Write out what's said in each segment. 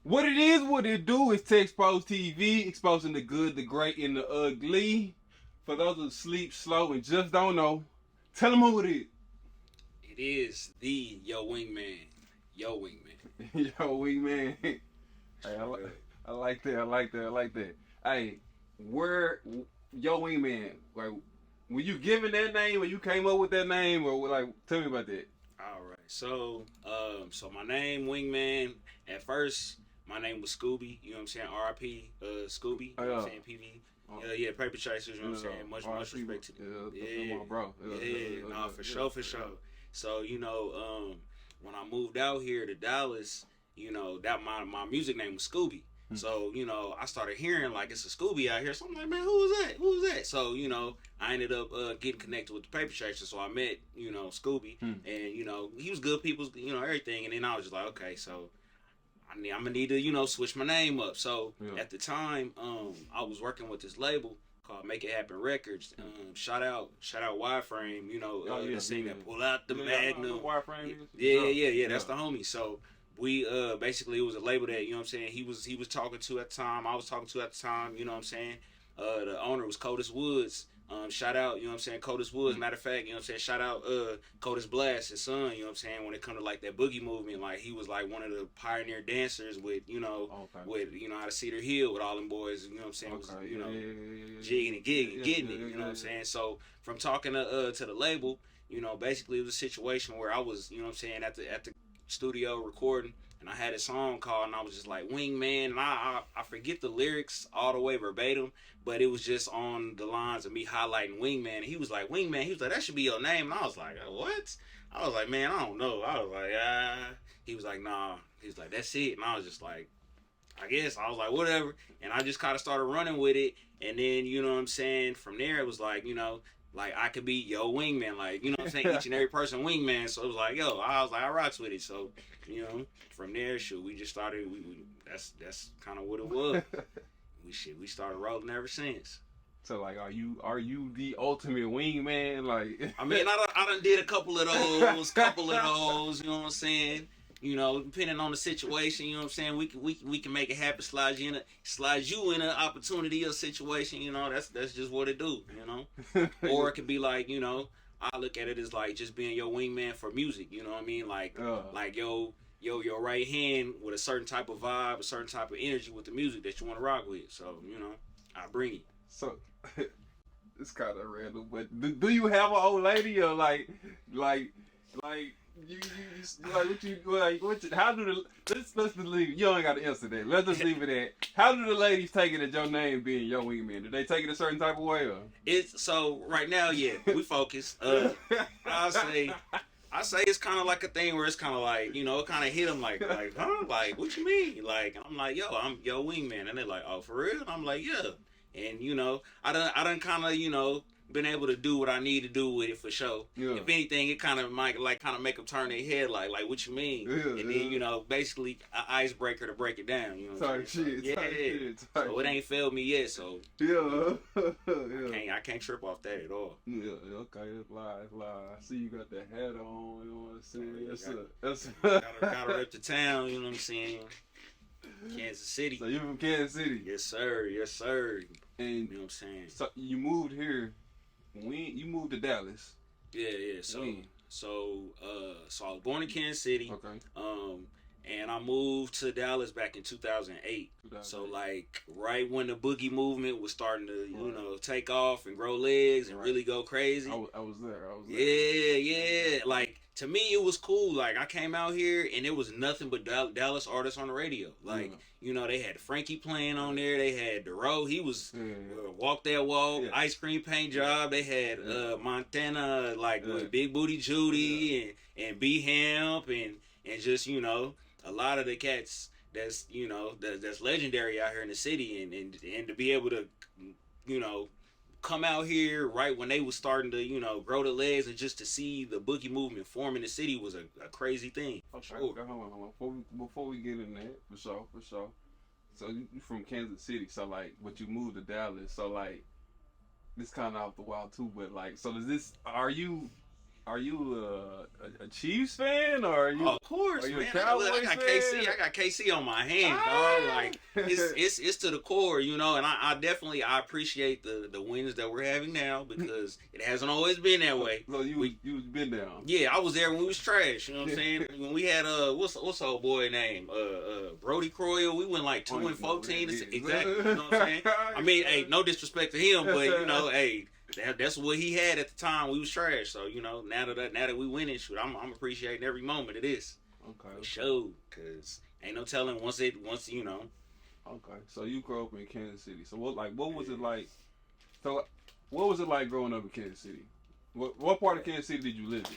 What it is, what it do is TexxposedTv, exposing the good, the great, and the ugly. For those who sleep slow and just don't know, tell them who it is. It is the YoWINGMAN. YoWINGMAN. Yo, Wingman. Hey, I like that. Hey, where Yo Wingman? Like, were you given that name, or you came up with that name, or like, tell me about that. All right. So my name Wingman. At first, my name was Scooby. You know what I'm saying? R.I.P. Scooby. You know what I'm saying? PV. Yeah, paper chasers. You know what I'm saying? Much respect to them. Yeah, my bro. No, for sure. So when I moved out here to Dallas, that my music name was Scooby. So, I started hearing like it's a Scooby out here. So I'm like, man, who was that? So, I ended up getting connected with the paper chaser. So I met, Scooby, and he was good people, everything. And then I was just like, okay, so I'm gonna need to, switch my name up. So at the time, I was working with this label called Make It Happen Records. Shout out Y-Frame, the singer that pull out the Magnum. Yeah, that's the homie. So we basically, it was a label that, he was talking to at the time, I was talking to at the time, the owner was Codis Woods. Shout out, Codis Woods. Matter of fact, shout out Codis Blast, his son, when it come to like that boogie movement, like he was like one of the pioneer dancers with, with, out of Cedar Hill with all them boys, jigging and gigging, getting it, So from talking to the label, basically it was a situation where I was, at the studio recording, and I had a song called, and I was just like Wingman, and I forget the lyrics all the way verbatim, but it was just on the lines of me highlighting Wingman. And he was like, Wingman, he was like, that should be your name. And I was like, what? I was like, man, I don't know. I was like, He was like, nah. He was like, that's it. And I was just like, I guess. I was like, whatever. And I just kind of started running with it. And then, from there it was like, like I could be Yo Wingman, like, each and every person Wingman. So it was like, I was like, I rocks with it. So, from there, we just started. That's kind of what it was. We started rolling ever since. So like, are you the ultimate wingman? Like, I mean, I done did a couple of those, you know what I'm saying? Depending on the situation, you know what I'm saying? We can make it happen, slide you in an opportunity or situation, that's just what it do, Or it could be like, I look at it as like just being your wingman for music, you know what I mean? Like your right hand with a certain type of vibe, a certain type of energy with the music that you want to rock with. So, I bring it. So it's kind of random, but do you have an old lady, or like you like what you, how do the let's just leave, you ain't got to answer that, let's just leave it at, how do the ladies take it at your name being Yo Wingman? Do they take it a certain type of way, or? It's so right now, we focus. I say it's kind of like a thing where it's kind of like, it kind of hit them like, huh? Like, what you mean? Like, I'm like, I'm Yo Wingman. And they're like, oh, for real? And I'm like, yeah. And, I done kind of, been able to do what I need to do with it for sure. Yeah. If anything, it kind of might make them turn their head like what you mean? Yeah, and then, basically an icebreaker to break it down. Type shit. So it ain't failed me yet, so I can't trip off that at all. Yeah, okay, it's live. I see you got the hat on, you know what I'm saying? That's gotta rip the town, you know what I'm saying? Kansas City. So you from Kansas City? Yes, sir. And you know what I'm saying? So you moved here. You moved to Dallas. Yeah. So I was born in Kansas City. Okay. And I moved to Dallas back in 2008. So like right when the boogie movement was starting to take off and grow legs and really go crazy. I was there. Yeah. Like to me it was cool. Like I came out here and it was nothing but Dallas artists on the radio. Like they had Frankie playing on there. They had DeRoe. He was Walk That Walk, Ice Cream Paint Job. They had Montana, with Big Booty Judy and B Hemp and just a lot of the cats that's that's legendary out here in the city, and to be able to come out here right when they was starting to grow the legs, and just to see the boogie movement form in the city was a crazy thing. Okay, hold on. Before we get in that, for sure. So you from Kansas City, so like, but you moved to Dallas, so like this kind of off the wall too, but like, so are you are you a Chiefs fan or are you? Of course, are you man. a Cowboys I got fan? KC. I got KC on my hand, dog. Like it's to the core, you know. And I definitely appreciate the wins that we're having now because it hasn't always been that way. So you've been down. Yeah, I was there when we was trash. You know what I'm saying? When we had what's the old boy name? Brody Croyle. We went like 2-14. Exactly. You know what I'm saying? I mean, hey, no disrespect to him, but you know, hey. That's what he had at the time. We was trash, so you know. Now that we winning, shoot, I'm appreciating every moment of this. Okay. For sure, cause ain't no telling once you know. Okay, so you grew up in Kansas City. So what was it like? So what was it like growing up in Kansas City? What part of Kansas City did you live in?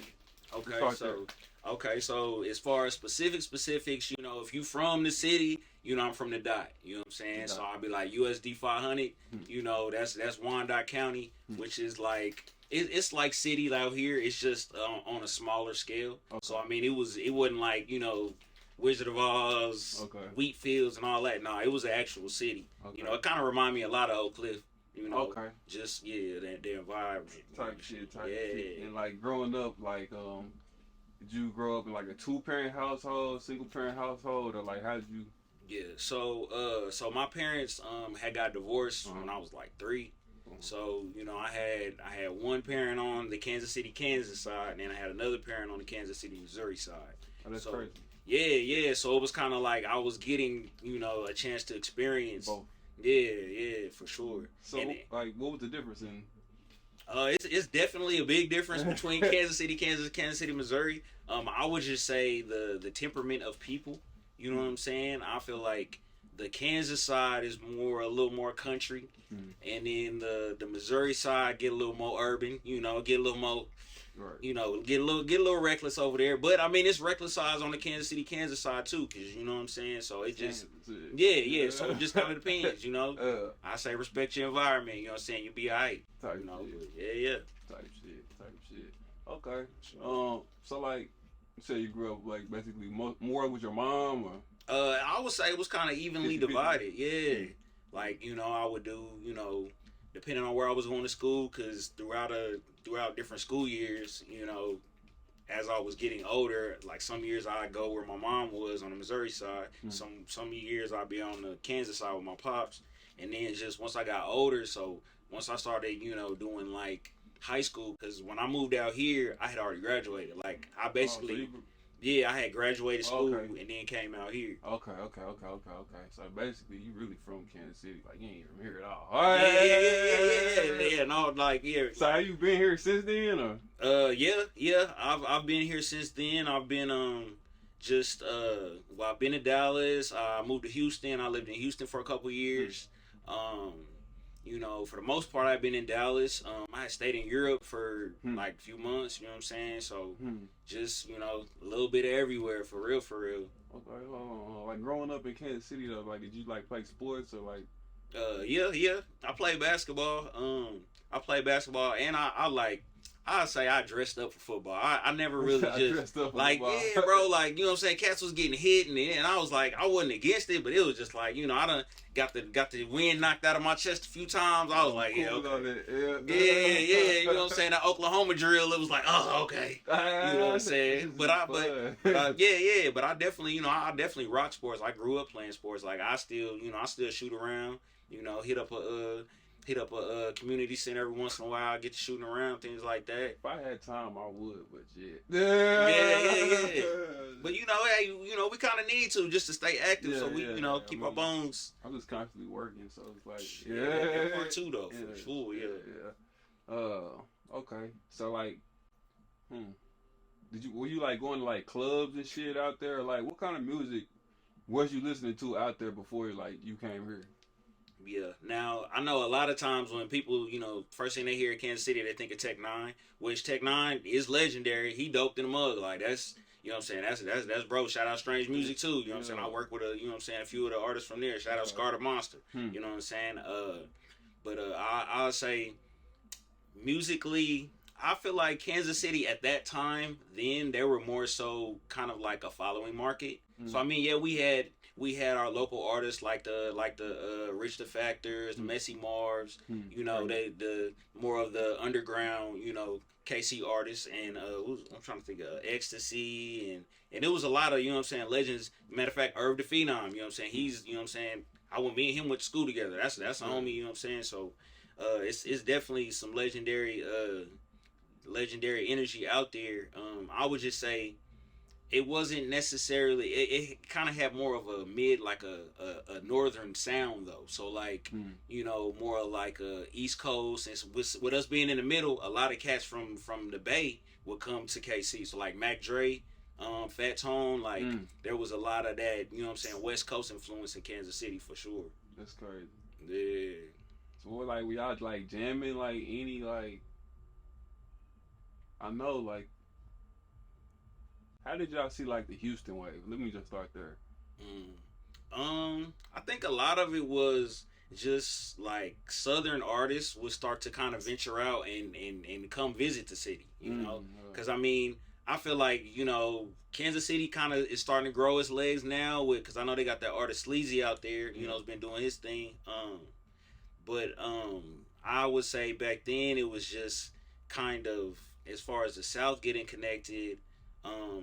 Okay, so as far as specifics, you know, if you from the city, you know, I'm from the dot. You know what I'm saying? So I'll be like USD 500. You know, that's Wyandotte County, which is like it's like city out here. It's just on a smaller scale. Okay. So I mean, it wasn't like, you know, Wizard of Oz, wheat fields and all that. No, it was an actual city. Okay. You know, it kind of reminded me a lot of Oak Cliff. You know, just that environment. Type shit. And like growing up, like did you grow up in like a 2-parent household, single parent household, or like how did you? Yeah, so my parents had got divorced when I was like 3. So you know, I had one parent on the Kansas City, Kansas side, and then I had another parent on the Kansas City, Missouri side. Oh, that's crazy. Yeah. So it was kind of like I was getting, you know, a chance to experience both. Yeah, for sure. So like, what was the difference in? It's definitely a big difference between Kansas City, Missouri. I would just say the temperament of people. You know what I'm saying? I feel like the Kansas side is a little more country, and then the Missouri side get a little more urban. You know, get a little more, you know, get a little reckless over there. But I mean, it's reckless size on the Kansas City, Kansas side too, because you know what I'm saying. So it just yeah. So it just kind of depends, you know. I say respect your environment. You know what I'm saying? You be alright. You know, yeah. Type shit. Okay. So like. You say you grew up like basically more with your mom, or? I would say it was kind of evenly divided. Yeah, like you know, I would do, you know, depending on where I was going to school, because throughout different school years, you know, as I was getting older, like some years I'd go where my mom was on the Missouri side. Some years I'd be on the Kansas side with my pops, and then just once I got older, so once I started, you know, doing like high school, because when I moved out here, I had already graduated. Like I basically, I had graduated school and then came out here. Okay. So basically, you really from Kansas City? Like you ain't from here at all? Yeah. No, like So have you been here since then, or? Yeah. I've been here since then. I've been I've been in Dallas. I moved to Houston. I lived in Houston for a couple years. You know, for the most part, I've been in Dallas. I had stayed in Europe for like a few months, you know what I'm saying? So, just, you know, a little bit of everywhere, for real. Okay, like growing up in Kansas City, though, like, did you, like, play sports or, like? Yeah. I played basketball. And I'd say I dressed up for football. I never really just like, yeah, bro, like, you know what I'm saying? Cats was getting hit, and I was like, I wasn't against it, but it was just like, you know, I done got the wind knocked out of my chest a few times. I was like, yeah, okay. Yeah, you know what I'm saying? That Oklahoma drill, it was like, oh, okay. You know what I'm saying? But I definitely, you know, I definitely rock sports. I grew up playing sports. Like I still shoot around, you know, hit up a community center every once in a while, get to shooting around, things like that. If I had time, I would, but shit. Yeah. But you know, hey, you know, we kind of need to just to stay active, so we, you know, keep our bones. I'm just constantly working, so it's like, that part too, though, for sure, yeah. Okay, so like, were you like going to like clubs and shit out there? Like, what kind of music was you listening to out there before like you came here? Yeah. Now, I know a lot of times when people, you know, first thing they hear in Kansas City, they think of Tech Nine, which Tech Nine is legendary. He doped in the mug. Like, that's, you know what I'm saying? That's bro. Shout out Strange Music, too. You know what I'm saying? I work with you know what I'm saying, a few of the artists from there. Shout out Scar the Monster. You know what I'm saying? But I'll say, musically, I feel like Kansas City at that time, then they were more so kind of like a following market. So, I mean, yeah, we we had our local artists like the Rich the Factors, the Messy Marvs, you know, the more of the underground, you know, KC artists, and I'm trying to think of Ecstasy, and it was a lot of, you know what I'm saying, legends. Matter of fact, Irv the Phenom, you know what I'm saying, he's, you know what I'm saying, me and him went to school together. That's a homie, you know what I'm saying. So it's definitely some legendary energy out there. I would just say it wasn't necessarily, it kind of had more of a mid, like a northern sound though. So like, you know, more like a East Coast, and with us being in the middle, a lot of cats from the Bay would come to KC. So like Mac Dre, Fat Tone, like there was a lot of that, you know what I'm saying, West Coast influence in Kansas City for sure. That's crazy. Yeah. So what, like, we all like jamming, like any, like, I know, like, how did y'all see like the Houston wave? Let me just start there. I think a lot of it was just like Southern artists would start to kind of venture out and come visit the city, you know? Because I mean, I feel like, you know, Kansas City kind of is starting to grow its legs now because I know they got that artist Sleazy out there, you know, has been doing his thing. But I would say back then it was just kind of, as far as the South getting connected,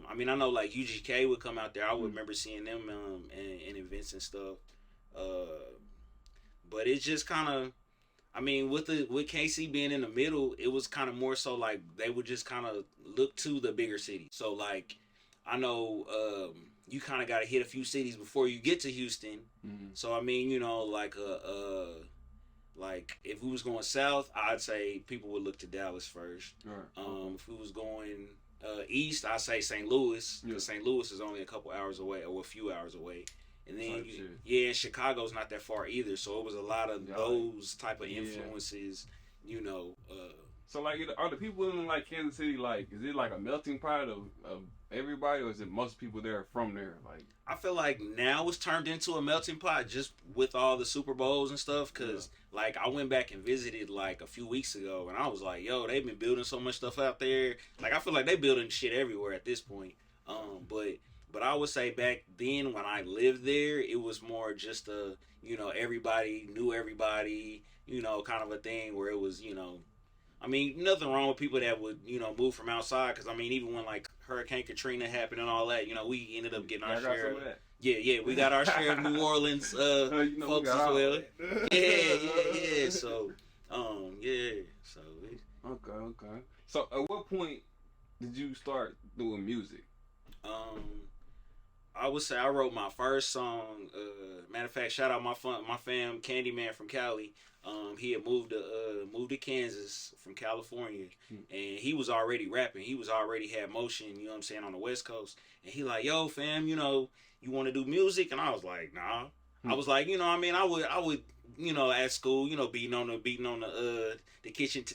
I mean, I know like UGK would come out there. I would remember seeing them in events and stuff. But it's just kind of, I mean, with KC being in the middle, it was kind of more so like they would just kind of look to the bigger cities. So like, I know you kind of got to hit a few cities before you get to Houston. So I mean, you know, like like if we was going south, I'd say people would look to Dallas first. If we was going east, I'd say St. Louis, because St. Louis is only a couple hours away or a few hours away. And then, and Chicago's not that far either, so it was a lot of those type of influences, you know. So, like, are the people in, like, Kansas City, like, is it, like, a melting pot of everybody, or is it most people there from there? Like, I feel like now it's turned into a melting pot just with all the Super Bowls and stuff, because, like, I went back and visited, like, a few weeks ago, and I was like, yo, they've been building so much stuff out there. Like, I feel like they building shit everywhere at this point. But I would say back then when I lived there, it was more just you know, everybody knew everybody, you know, kind of a thing where it was, you know, I mean, nothing wrong with people that would, you know, move from outside. Because, I mean, even when, like, Hurricane Katrina happened and all that, you know, we ended up getting our share of that. Yeah, we got our share of New Orleans you know, folks as well. Yeah. So, So, Okay. So, at what point did you start doing music? I would say I wrote my first song. Matter of fact, shout out my fam, Candyman from Cali. He had moved to Kansas from California, and he was already rapping. He was already had motion, you know what I'm saying, on the West Coast. And he like, yo, fam, you know, you want to do music? And I was like, nah. I was like, you know, I mean, I would, you know, at school, you know, beating on the kitchen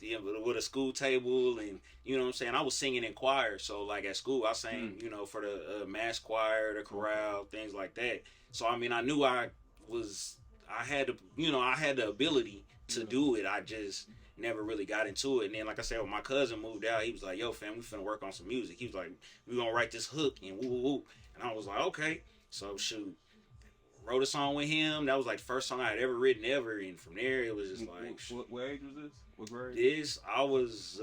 with a school table, and you know what I'm saying, I was singing in choir. So like at school, I sang, you know, for the mass choir, the chorale, things like that. So I mean, I knew I had the ability to do it. I just never really got into it. And then, like I said, when my cousin moved out, he was like, yo, fam, we finna work on some music. He was like, we gonna write this hook and woo woo woo. And I was like, okay. So shoot, wrote a song with him. That was like the first song I had ever written ever. And from there, it was just like, what age was this? What grade? I was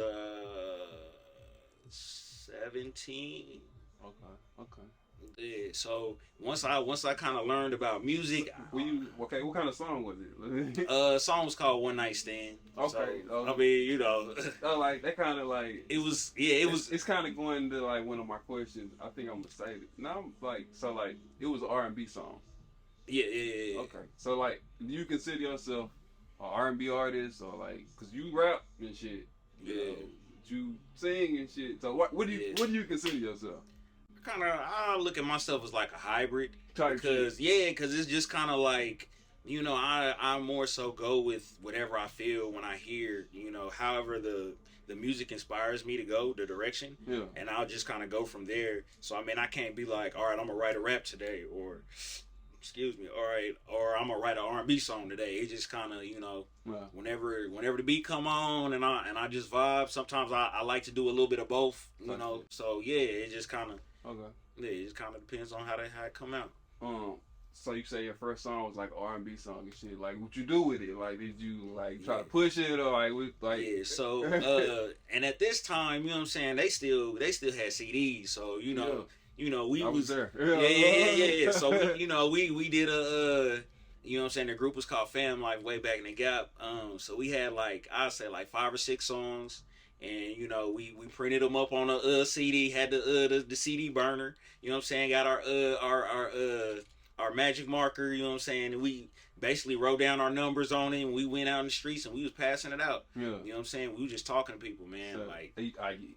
17. Okay. Yeah, so once I kind of learned about music, what kind of song was it? Song was called One Night Stand. Okay, so, I mean, you know, like that kind of like it was. It's kind of going to like one of my questions. I think I'm gonna say it now. Like it was an R&B song. Yeah. Okay, so like, do you consider yourself an R&B artist, or like, cause you rap and shit? Yeah. You sing and shit. So what do you consider yourself? I look at myself as like a hybrid, because it's just kind of like, you know, I more so go with whatever I feel when I hear, you know, however the music inspires me to go the direction, and I'll just kind of go from there. So I mean, I can't be like, all right, I'm gonna write a rap today, or I'm gonna write an R&B song today. It just kind of, you know, whenever the beat come on and I just vibe. Sometimes I like to do a little bit of both, you know. So yeah, it just kind of. Okay. Yeah, it just kind of depends on how it come out. So you say your first song was like R&B song and shit. Like, what you do with it? Like, did you like try to push it or like? Yeah. So and at this time, you know what I'm saying, they still had CDs. So you know, we I was there. Yeah. So we did a. You know what I'm saying? The group was called Fam Life way back in the Gap. So we had I'd say 5 or 6 songs, and we printed them up on a CD. Had the CD burner. You know what I'm saying? Got our magic marker. You know what I'm saying? And we basically wrote down our numbers on it, and we went out in the streets and we was passing it out. Yeah. You know what I'm saying? We were just talking to people, man. So,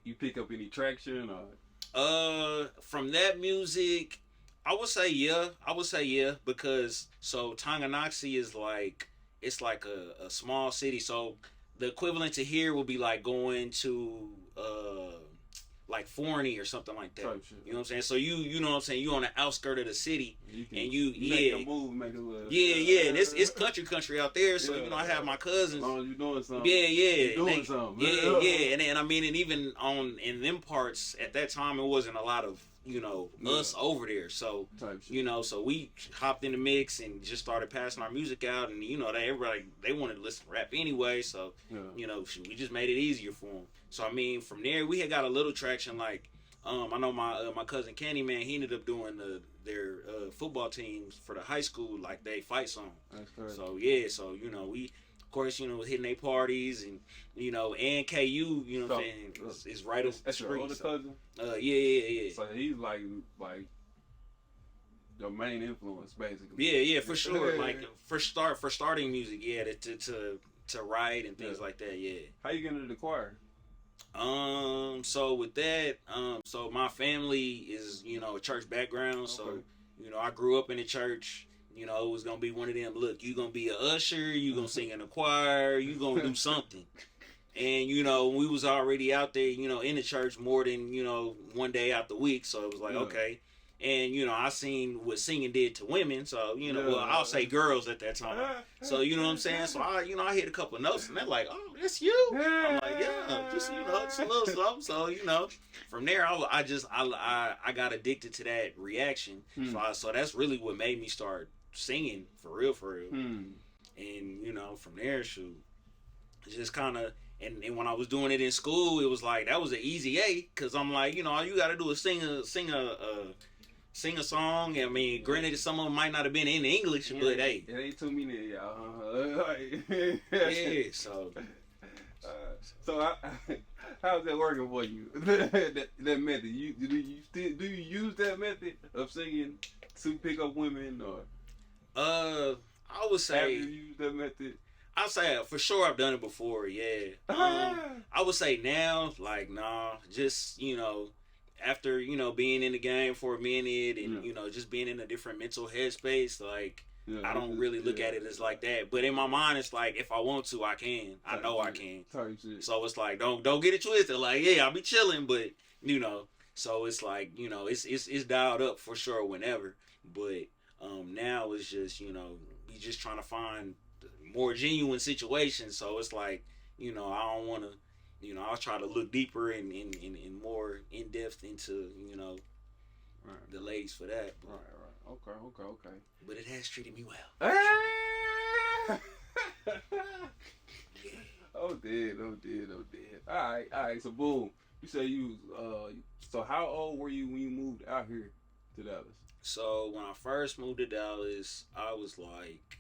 you pick up any traction or? From that music, I would say yeah, because so Tonganoxie is it's like a small city, so the equivalent to here would be like going to like Forney or something like that. You know what I'm saying? So you know what I'm saying, you on the outskirt of the city, and you make a move, make a little, and it's country out there. So I have my cousins. As long as you doing something. You doing something. And I mean, and even in them parts at that time, it wasn't a lot of us over there. So so we hopped in the mix and just started passing our music out, and everybody, they wanted to listen to rap anyway. So we just made it easier for them. So I mean, from there we had got a little traction. Like I know my cousin Kenny, man, he ended up doing their football teams for the high school, like they fight song. That's correct. So so we of course was hitting their parties, and and KU, you know what I'm saying, is right up the street. Your older cousin? Yeah. So he's like your main influence, basically. Yeah, for sure. Like for starting music, to write and things like that. Yeah. How you get into the choir? So with that, so my family is a church background. Okay. So I grew up in the church. It was gonna be one of them. Look, you gonna be an usher. You gonna sing in the choir. You gonna do something. And we was already out there, in the church more than one day out the week. So it was like okay. And I seen what singing did to women. So well, I'll say girls at that time. So what I'm saying. So I hit a couple of notes, and they're like, "Oh, that's you." I'm like, "Yeah, just just a little something." So from there, I got addicted to that reaction. So that's really what made me start singing for real. And from there, shoot, it's just kind of. And when I was doing it in school, it was like that was an easy A, because I'm like, all you got to do is sing a song. I mean, granted, some of them might not have been in English, but hey, it ain't too many, y'all. Yeah. So how's that working for you? that method. Do you use that method of singing to pick up women, or? I would say. Have you used that method? I'll say for sure I've done it before. Yeah. I would say now, nah, just after being in the game for a minute, and just being in a different mental headspace, I don't really look at it as like that. But in my mind, it's like if I want to, I can. I know I can. So it's like don't get it twisted. Like I'll be chilling, but so it's like it's dialed up for sure whenever. But now it's just we just trying to find more genuine situations. So it's like I don't want to. I'll try to look deeper and more in depth into the ladies for that. But, right. Okay. But it has treated me well. Yeah. Oh, did. All right. So boom. You say you. So how old were you when you moved out here to Dallas? So when I first moved to Dallas, I was like,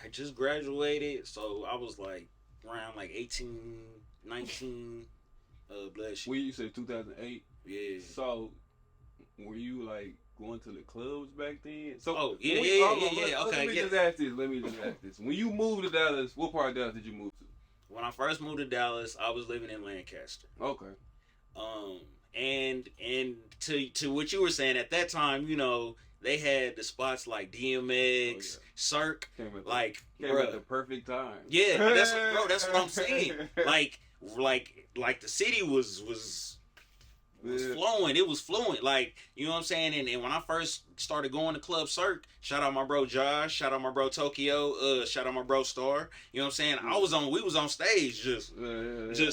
I just graduated, so I was like around 18, 19. Bless you. When you say 2008? Yeah. So were you going to the clubs back then? So yeah. Okay. Let me just ask this. When you moved to Dallas, what part of Dallas did you move to? When I first moved to Dallas, I was living in Lancaster. Okay. And to what you were saying at that time, they had the spots like DMX, Cirque, came at the perfect time. Yeah, that's what I'm saying. Like the city was flowing. It was fluent. You know what I'm saying? And when I first started going to Club Cirque, shout out my bro Josh, shout out my bro Tokyo, shout out my bro Star. You know what I'm saying? We was on stage just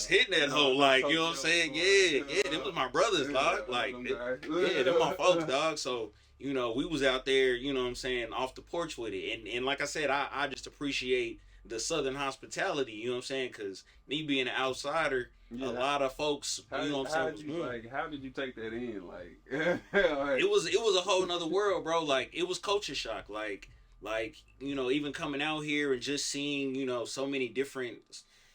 hitting that hole. You know what I'm saying? Yeah, them was my brothers, dog. Them my folks, dog. So, you know, we was out there, you know what I'm saying, off the porch with it. And like I said, I just appreciate the Southern hospitality, you know what I'm saying? Because me being an outsider, a lot of folks, you know what I'm saying? How did you take that in? Like, it was a whole nother world, bro. Like, it was culture shock. Like, you know, even coming out here and just seeing, you know, so many different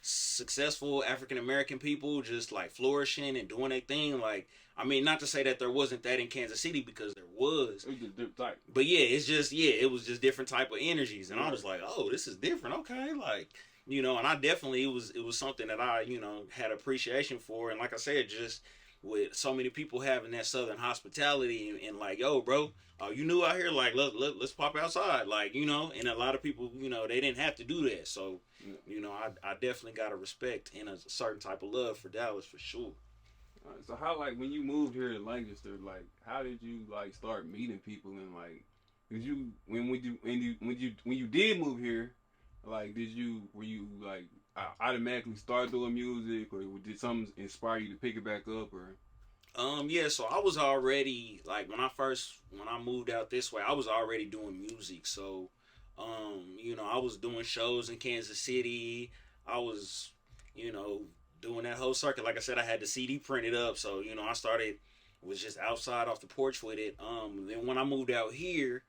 successful African American people just like flourishing and doing their thing. Like, I mean, not to say that there wasn't that in Kansas City, because there was. It was just different type. But yeah, it was just different type of energies, and I was like, oh, this is different. Okay, like, you know, and I definitely it was something that I, you know, had appreciation for, and like I said, just with so many people having that Southern hospitality and like, yo, bro, you new out here, like, let's pop outside, like, you know, and a lot of people, you know, they didn't have to do that, so, you know, I definitely got a respect and a certain type of love for Dallas for sure. So how, like, when you moved here to Lancaster, like, how did you like start meeting people, and like, did you when you did move here, like, were you like automatically start doing music, or did something inspire you to pick it back up, or? Yeah, so I was already, like, when I moved out this way, I was already doing music. So, you know, I was doing shows in Kansas City. I was, you know, doing that whole circuit. Like I said, I had the CD printed up. So, you know, was just outside off the porch with it. Then when I moved out here,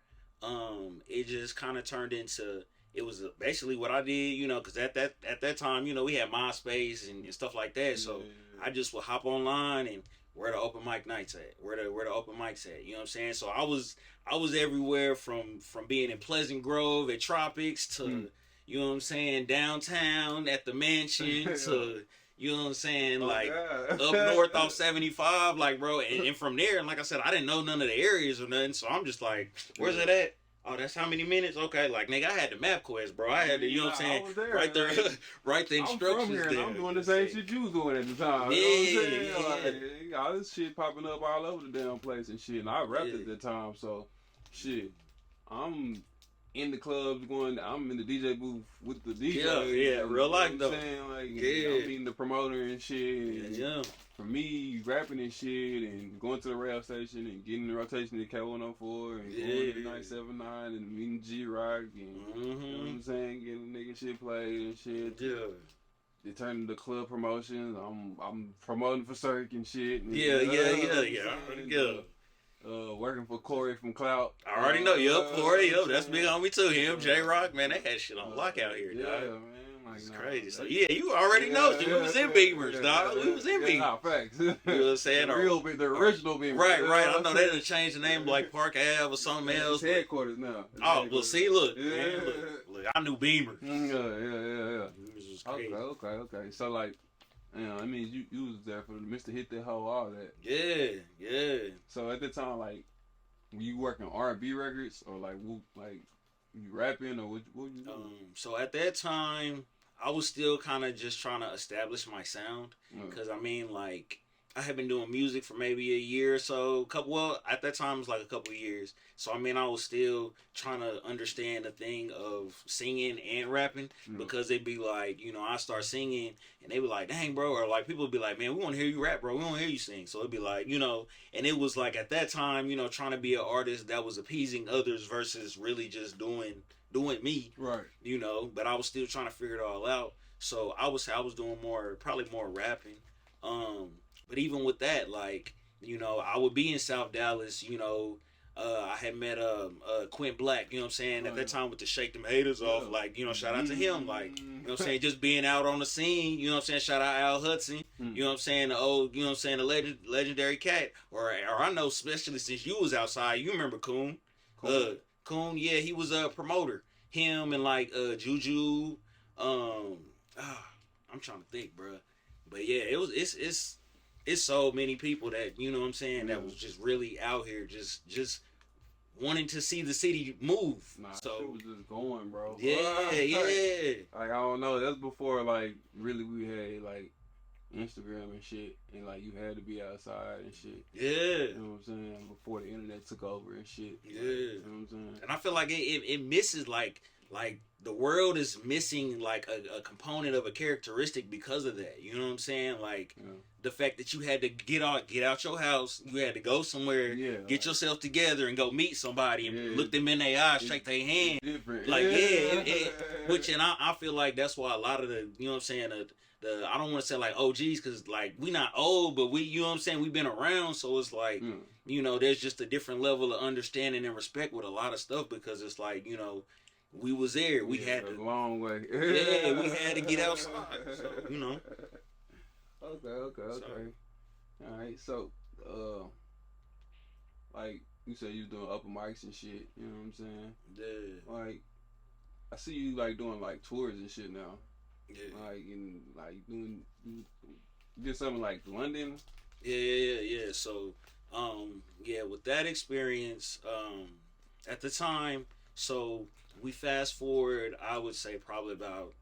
it just kind of turned into, it was basically what I did, you know, because at that time, you know, we had MySpace and stuff like that. So I just would hop online and where the open mic nights at, where the open mics at, you know what I'm saying? So I was everywhere from being in Pleasant Grove at Tropics to, you know what I'm saying, downtown at the mansion to, you know what I'm saying, like up north off 75, like, bro, and from there, and like I said, I didn't know none of the areas or nothing, so I'm just like, where's it at? Oh, that's how many minutes? Okay, like, nigga, I had the map quest, bro. I had the, you know what I'm saying, right there, right the instructions I'm from here, there. I'm doing the same shit you was doing at the time. Yeah, you know what I'm saying? Like, all this shit popping up all over the damn place and shit, and I rapped at the time, so, shit, I'm in the clubs I'm in the DJ booth with the DJ. Yeah, real life though. Like, I'm meeting the promoter and shit. And for me, rapping and shit, and going to the rail station and getting the rotation to K104 and going to 979 and meeting G-Rock and you know what I'm saying, getting nigga shit played and shit. Yeah. They turned into club promotions. I'm promoting for Cirque and shit. And, yeah. I already go. Working for Corey from Clout. I already know. Corey. That's big on me too. Him, J-Rock, man, they had shit on lock out here, dog. Yeah, man. Like, it's crazy. So yeah, you already know. We was in Beamers, dog. We was in Beamers. Nah, facts. You know what I'm saying? The original Beamers. Right. I know they done changed the name like Park Ave or something else. It's headquarters now. Well, see, look, man, look, I knew Beamer. Yeah. Beamers was crazy. Okay. So like, you know, I mean, you was there for Mr. Hit That Hoe, all that. Yeah. So at the time, like, were you working R&B records, or like you rapping, or what you doing? So at that time, I was still kind of just trying to establish my sound, because I mean, like, I had been doing music for maybe a year or so. At that time it was like a couple of years. So I mean, I was still trying to understand the thing of singing and rapping, because they'd be like, you know, I start singing and they be like, dang, bro, or like people would be like, man, we want to hear you rap, bro. We want to hear you sing. So it'd be like, you know, and it was like at that time, you know, trying to be an artist that was appeasing others versus really just doing me, right? You know, but I was still trying to figure it all out. So I was doing probably more rapping. But even with that, like, you know, I would be in South Dallas, you know, I had met Quint Black, you know what I'm saying, at that time with the Shake Them Haters Off, like, you know, shout out to him, like, you know what I'm saying, just being out on the scene, you know what I'm saying, shout out Al Hudson, you know what I'm saying, the old, you know what I'm saying, the legendary cat, or I know, especially since you was outside, you remember Coon, yeah, he was a promoter, him and like Juju, I'm trying to think, bro, but yeah, it's so many people that, you know what I'm saying, that was just really out here just wanting to see the city move. Nah, so shit was just going, bro. Yeah. Like, I don't know, that's before, like, really we had, like, Instagram and shit, and, like, you had to be outside and shit. Yeah. You know what I'm saying? Before the internet took over and shit. Yeah. Like, you know what I'm saying? And I feel like it misses, like the world is missing like a component of a characteristic because of that. You know what I'm saying? Like the fact that you had to get out your house, you had to go somewhere, get yourself together and go meet somebody and look them in their eyes, shake their hand. Different. Like which and I feel like that's why a lot of the, you know what I'm saying, the I don't want to say like OGs, because like we not old, but we, you know what I'm saying, we've been around, so it's like you know, there's just a different level of understanding and respect with a lot of stuff, because it's like, you know, we was there, we had a long way. We had to get outside, so you know. Okay. All right, so like you said, you was doing open mics and shit. You know what I'm saying? Yeah. Like I see you like doing like tours and shit now. Yeah. Like in like doing, you did something like London. Yeah. So with that experience, at the time, so we fast forward, I would say probably about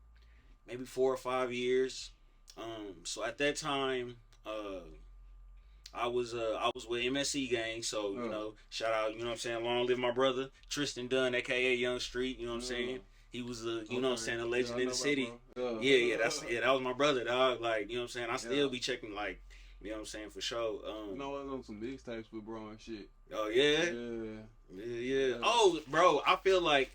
maybe 4 or 5 years. So at that time, I was with MSC gang, so you know, shout out, you know what I'm saying, long live my brother Tristan Dunn, aka Young Street, you know what I'm saying. He was a, you know what I'm saying, a legend in the city. That was my brother, dog. Like, you know what I'm saying, I still be checking, like, you know what I'm saying, for sure. You know, I know some mixtapes with bro and shit. Oh yeah? Yeah. Oh, bro, I feel like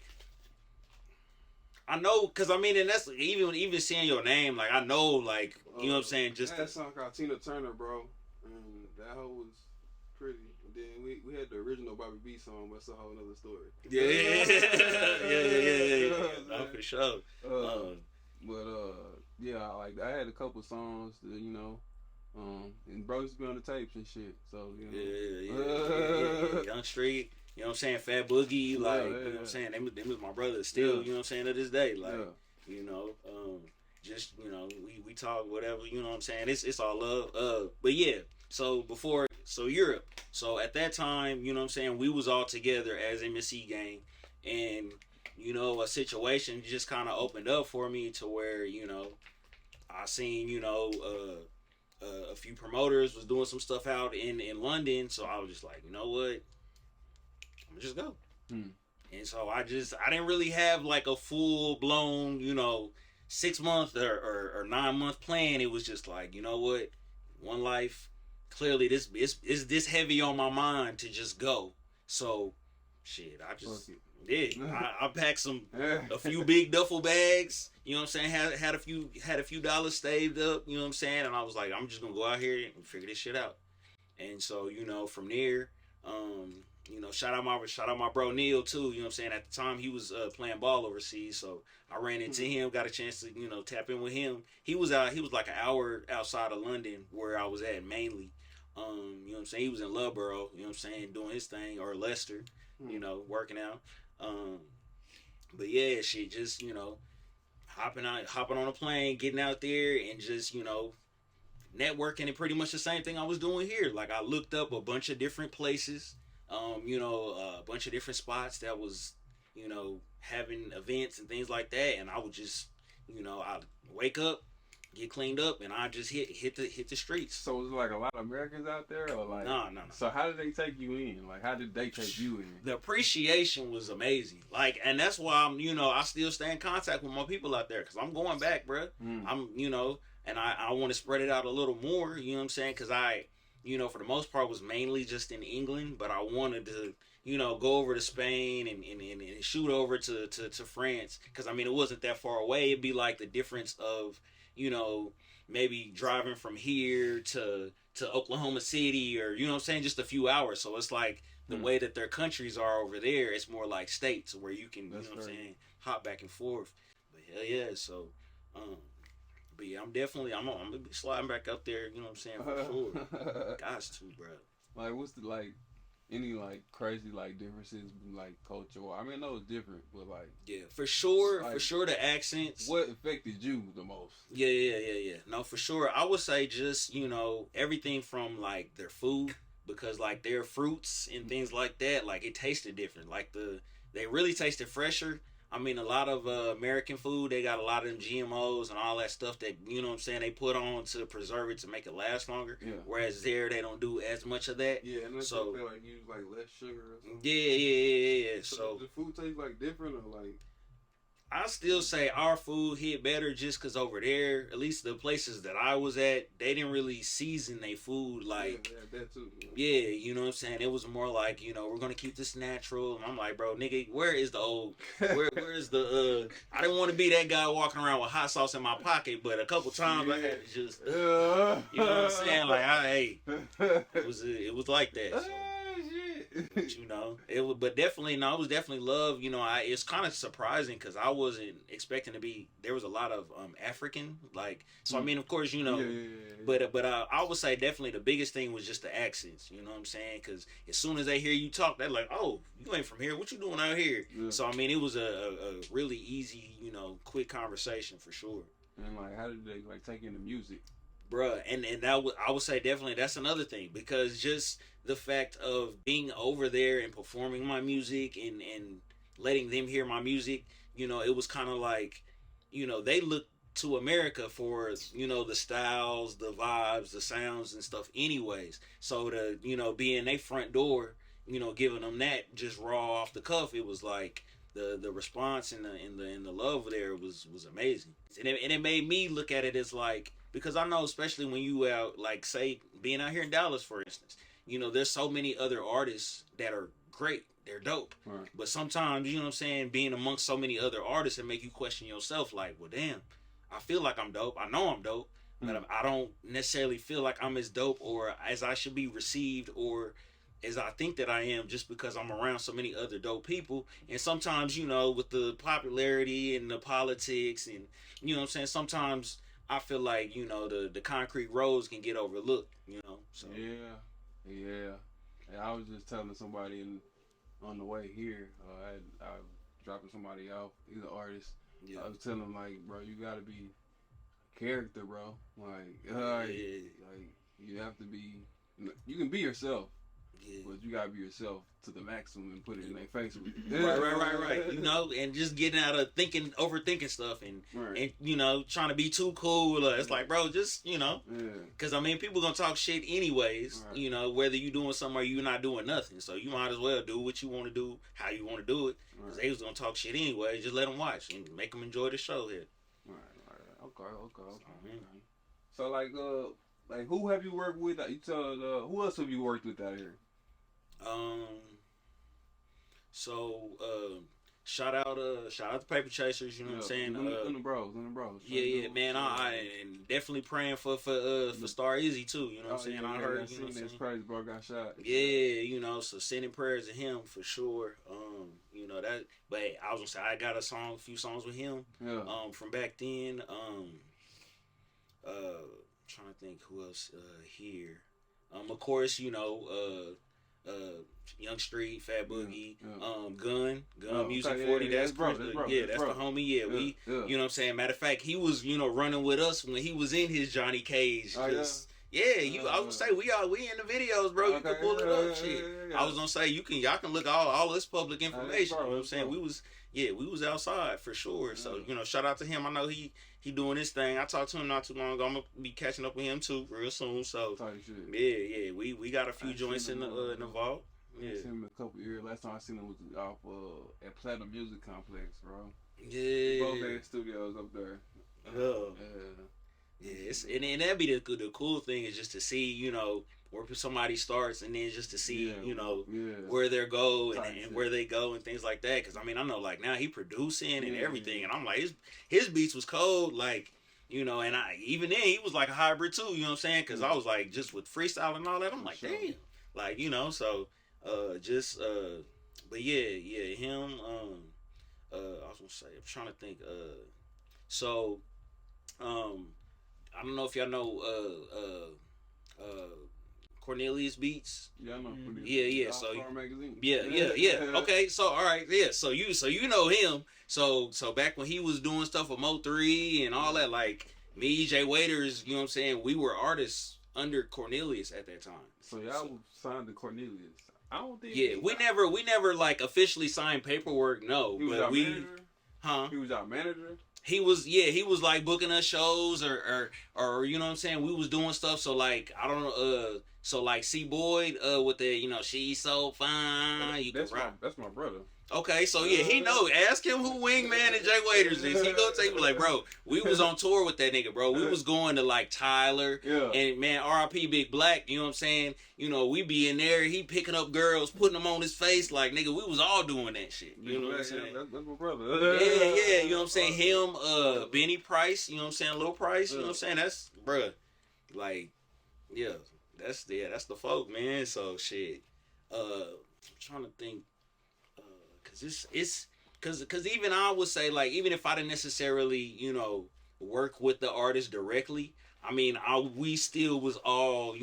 I know, cause I mean, and that's even seeing your name, like I know, like, you know what I'm saying, just that song called Tina Turner, bro, and that hoe was pretty. And then we had the original Bobby B song, but that's a whole other story. Yeah. No, for sure. I had a couple songs that, you know, and bro used to be on the tapes and shit. So you know. Yeah. Young Street. You know what I'm saying? Fat Boogie, like, you know what I'm saying? They was my brothers still, you know what I'm saying, to this day. Like, you know, just, you know, we talk, whatever, you know what I'm saying? It's all love. But yeah, so Europe. So at that time, you know what I'm saying, we was all together as MSC gang. And, you know, a situation just kind of opened up for me to where, you know, I seen, you know, a few promoters was doing some stuff out in London. So I was just like, you know what? Just go. And so I didn't really have like a full blown, you know, 6 month or 9 month plan. It was just like, you know what, one life, clearly this is this heavy on my mind to just go. So shit, I just I packed a few big duffel bags, you know what I'm saying, had a few dollars saved up, you know what I'm saying, and I was like, I'm just gonna go out here and figure this shit out. And so, you know, from there, you know, shout out my bro Neil too. You know what I'm saying? At the time, he was playing ball overseas, so I ran into him, got a chance to, you know, tap in with him. He was like an hour outside of London where I was at mainly. You know what I'm saying? He was in Loughborough, you know what I'm saying, doing his thing, or Leicester, you know, working out. But yeah, shit, just, you know, hopping on a plane, getting out there, and just, you know, networking, and pretty much the same thing I was doing here. Like, I looked up a bunch of different places. You know, a bunch of different spots that was, you know, having events and things like that, and I would just, you know, I'd wake up, get cleaned up, and I just hit the streets. So was it like a lot of Americans out there, or like? No. So how did they take you in? Like, how did they take you in? The appreciation was amazing. Like, and that's why I'm, you know, I still stay in contact with my people out there, because I'm going back, bro. I'm, you know, and I want to spread it out a little more. You know what I'm saying? Because I, you know, for the most part, was mainly just in England, but I wanted to, you know, go over to Spain and shoot over to France, because I mean, it wasn't that far away. It'd be like the difference of, you know, maybe driving from here to Oklahoma City, or, you know what I'm saying, just a few hours. So it's like the way that their countries are over there, it's more like states where you can, you know what I'm saying, hop back and forth. But hell yeah, so but yeah, I'm gonna be sliding back up there, you know what I'm saying, for sure. Gots to, bro. Like, what's the, like, any, like, crazy, like, differences, like, culture? I mean, I know it's different, but, like... Yeah, for sure, like, the accents. What affected you the most? Yeah. No, for sure. I would say just, you know, everything from, like, their food, because, like, their fruits and things like that, like, it tasted different. Like, they really tasted fresher. I mean, a lot of American food, they got a lot of them GMOs and all that stuff that, you know what I'm saying, they put on to preserve it to make it last longer. Yeah. Whereas there, they don't do as much of that. Yeah, and that's so they like use like less sugar or something. Yeah. So does the food taste like different, or like? I still say our food hit better just because over there, at least the places that I was at, they didn't really season their food like. Yeah, that too. Yeah, you know what I'm saying? It was more like, you know, we're gonna keep this natural. And I'm like, bro, nigga, where is the old where is the I didn't want to be that guy walking around with hot sauce in my pocket, but a couple times I had to just you know what I'm saying? Like it was like that. So. But, you know, but definitely, no, it was definitely love. You know, it's kind of surprising because I wasn't expecting to be. There was a lot of African, like, so I mean, of course, you know, but I would say definitely the biggest thing was just the accents. You know what I'm saying? Because as soon as they hear you talk, they're like, "Oh, you ain't from here. What you doing out here?" Yeah. So I mean, it was a really easy, you know, quick conversation for sure. And like, how did they like take in the music? Bruh, and that I would say definitely that's another thing, because just the fact of being over there and performing my music and letting them hear my music, you know, it was kind of like, you know, they look to America for, you know, the styles, the vibes, the sounds and stuff anyways. So to, you know, be in their front door, you know, giving them that just raw off the cuff, it was like the response and the love there was amazing. And it made me look at it as like, because I know, especially when you out, like, say, being out here in Dallas, for instance, you know, there's so many other artists that are great. They're dope. Right. But sometimes, you know what I'm saying, being amongst so many other artists, it make you question yourself, like, well, damn, I feel like I'm dope. I know I'm dope, but I don't necessarily feel like I'm as dope or as I should be received or as I think that I am, just because I'm around so many other dope people. And sometimes, you know, with the popularity and the politics and, you know what I'm saying, sometimes I feel like, you know, the concrete roads can get overlooked, you know. So yeah. And I was just telling somebody on the way here, I was dropping somebody off. He's an artist. Yeah. I was telling him, like, bro, you gotta be a character, bro. Like you have to be. You can be yourself. Yeah. But you gotta be yourself to the maximum and put it in their face. Right. You know, and just getting out of overthinking stuff and you know, trying to be too cool. It's like, bro, just, you know, because I mean, people gonna talk shit anyways. Right. You know, whether you doing something or you not doing nothing. So you might as well do what you want to do, how you want to do it. Because they was gonna talk shit anyway. Just let them watch and make them enjoy the show here. Right. Okay. So like who have you worked with? You tell who else have you worked with out here? Shout out to Paper Chasers, you know what I'm saying? On the bros. Yeah, man. I and definitely praying for Star Izzy too, you know what I'm saying? I heard, you know what I'm saying? Crazy, bro, got shot. Yeah, you know, so sending prayers to him for sure. You know that, but I was gonna say I got a few songs with him. Yeah. From back then. Trying to think who else here. Of course, you know, Young Street, Fat Boogie, Gun Music 40. That's the homie. Yeah, we, you know what I'm saying. Matter of fact, he was, you know, running with us when he was in his Johnny Cage. I was gonna say we in the videos, bro. You can pull it up, shit. I was gonna say y'all can look all this public information. You know what I'm saying? We was outside for sure. So, you know, shout out to him. I know he doing his thing. I talked to him not too long ago. I'm gonna be catching up with him too real soon. So yeah, we got a few joints in the vault. Yeah, I seen him a couple years. Last time I seen him was off at Platinum Music Complex, bro. Yeah, both had studios up there. Yeah, and that'd be the cool thing is just to see, you know, where somebody starts and then just to see, you know, where they go and where they go and things like that. Because I mean, I know like now he producing and everything, and I'm like his beats was cold, like, you know, and even then he was like a hybrid too, you know what I'm saying? Because I was like just with freestyle and all that, I'm like, damn, like, you know, so but yeah, him. I was gonna say, I'm trying to think. I don't know if y'all know Cornelius Beats. Yeah, I know Cornelius. Yeah. So yeah. Okay, so all right, yeah. So you know him. So back when he was doing stuff with Mo3 and all that, like me, Jay Waiters, you know what I'm saying? We were artists under Cornelius at that time. So y'all signed to Cornelius. I don't think. Yeah, we never like officially signed paperwork. No, he was our manager. Huh? He was our manager. He was like booking us shows or you know what I'm saying, we was doing stuff. So like I don't know, so like C Boyd with the, you know, she's so fine. That's my brother. Okay, so yeah, he know. Ask him who Wingman and Jay Waiters is. He gonna tell you like, bro, we was on tour with that nigga, bro. We was going to like Tyler and man, R.I.P. Big Black. You know what I'm saying? You know, we be in there. He picking up girls, putting them on his face, like nigga. We was all doing that shit. You know what I'm saying? That's my brother. Yeah. You know what I'm saying? Him, Benny Price. You know what I'm saying? Lil Price. You know what I'm saying? That's bruh. Like, yeah, that's the folk, man. So shit. I'm trying to think. Cause even I would say like even if I didn't necessarily work with the artist directly, I mean we still was all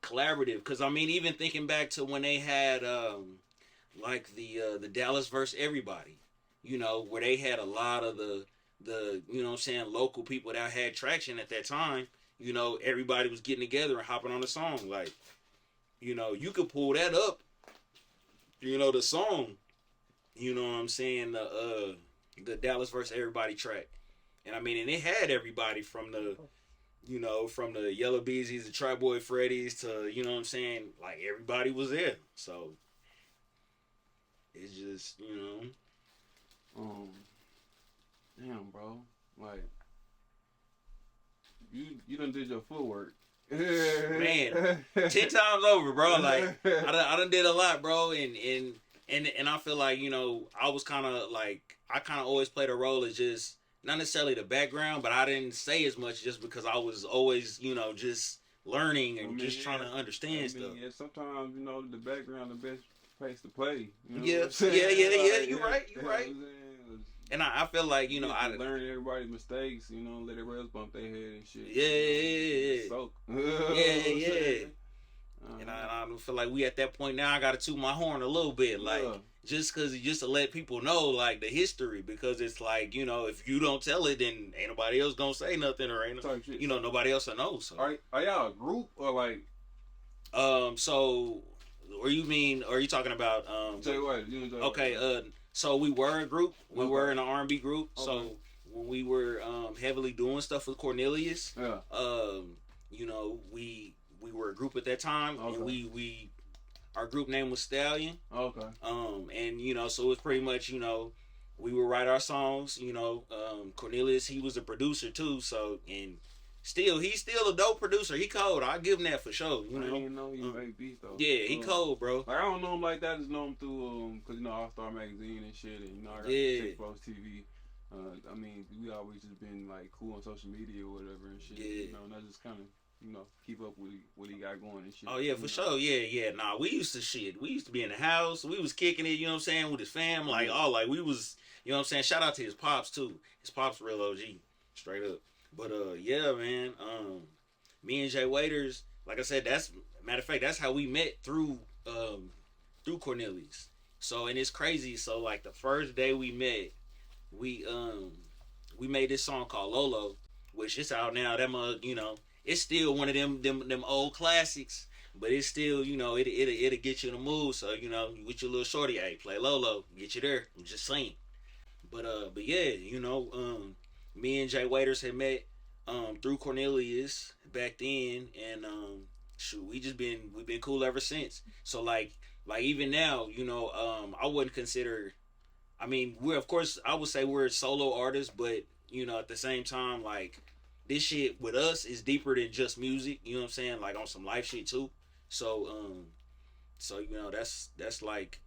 collaborative. Cause I mean even thinking back to when they had like the Dallas versus Everybody, where they had a lot of the local people that had traction at that time. Everybody was getting together and hopping on the song. Like you could pull that up. The song. You know what I'm saying? The Dallas versus Everybody track. And I mean, and it had everybody from the Yellow Beezies, the Tri-Boy Freddies to, you know what I'm saying? Like everybody was there. So it's just, damn, bro. Like you done did your footwork. Man, 10 times over, bro. Like I done did a lot, bro, and I feel like, I was kind of like, I kind of always played a role as just, not necessarily the background, but I didn't say as much just because I was always, just learning and just trying to understand stuff. Yeah, sometimes, the background the best place to play. Yeah, you're right. And I feel like, I learn everybody's mistakes, let everybody else bump their head and shit. Yeah. Soak. Yeah. And I feel like we at that point now. I gotta toot my horn a little bit, like just to let people know like the history, because it's like if you don't tell it, then ain't nobody else gonna say nothing, or ain't nobody else will know. So are y'all a group or like? So, are you talking about Jay White? Okay. So we were a group. We were in an R&B group. Okay. So when we were heavily doing stuff with Cornelius, we were a group at that time, and our group name was Stallion. Okay. And so it was pretty much we would write our songs. Cornelius, he was a producer too. So and he's still a dope producer. He cold. I'll give him that for sure. I didn't know he made beats though. Yeah, he cold, bro. Like I don't know him like that. I just know him through because All Star Magazine and shit, and I got TexxposedTv. I mean, we always just been like cool on social media or whatever and shit. Yeah. And I just kind of keep up with what he got going and shit. Oh yeah, for sure. Yeah. Nah, we used to be in the house. We was kicking it, with his fam, like we was, shout out to his pops too. His pops real OG, straight up. But yeah, man. Me and Jay Waiters, like I said, matter of fact, that's how we met through Cornelius. So and it's crazy. So like the first day we met, we made this song called Lolo, which is out now. That it's still one of them old classics, but it's still, it'll get you in the mood. So, with your little shorty, hey, play Lolo, get you there. I'm just saying. But yeah, me and Jay Waiters had met through Cornelius back then, and we've been cool ever since. So like even now, I wouldn't consider. I mean, I would say we're solo artists, but at the same time, like. This shit with us is deeper than just music, you know what I'm saying? Like on some life shit too. So that's like,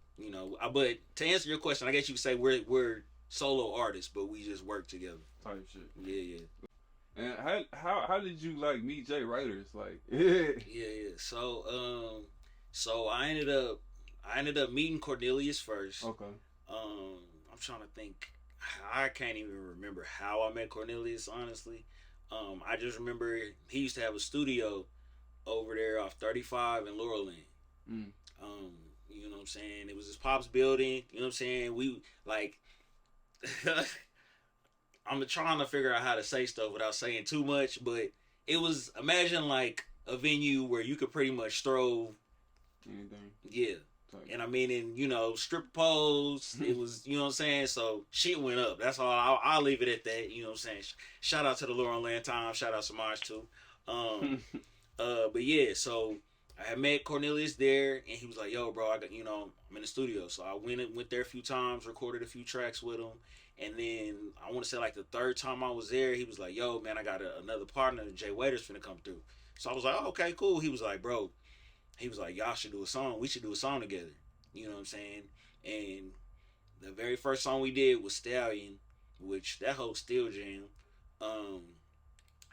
but to answer your question, I guess you could say we're solo artists, but we just work together. Type shit. Yeah. And how did you like meet Jay Writers? Like Yeah. So I ended up meeting Cornelius first. Okay. I'm trying to think. I can't even remember how I met Cornelius, honestly. I just remember he used to have a studio over there off 35 in Laurel Lane. You know what I'm saying? It was his pop's building. You know what I'm saying? We like. I'm trying to figure out how to say stuff without saying too much, but it was, imagine like a venue where you could pretty much throw anything. Yeah. And I mean, in, strip poles, it was, you know what I'm saying? So shit went up. That's all. I'll leave it at that. You know what I'm saying? Shout out to the Laurel Land Times. Shout out Samaj too. But yeah, so I had met Cornelius there, and he was like, "Yo, bro, I got I'm in the studio." So I went there a few times, recorded a few tracks with him, and then I want to say like the third time I was there, he was like, "Yo, man, I got another partner, Jay Waiter's finna come through." So I was like, "Oh, okay, cool." He was like, "Bro," he was like, "Y'all should do a song. We should do a song together." You know what I'm saying? And the very first song we did was Stallion, which that whole still jam.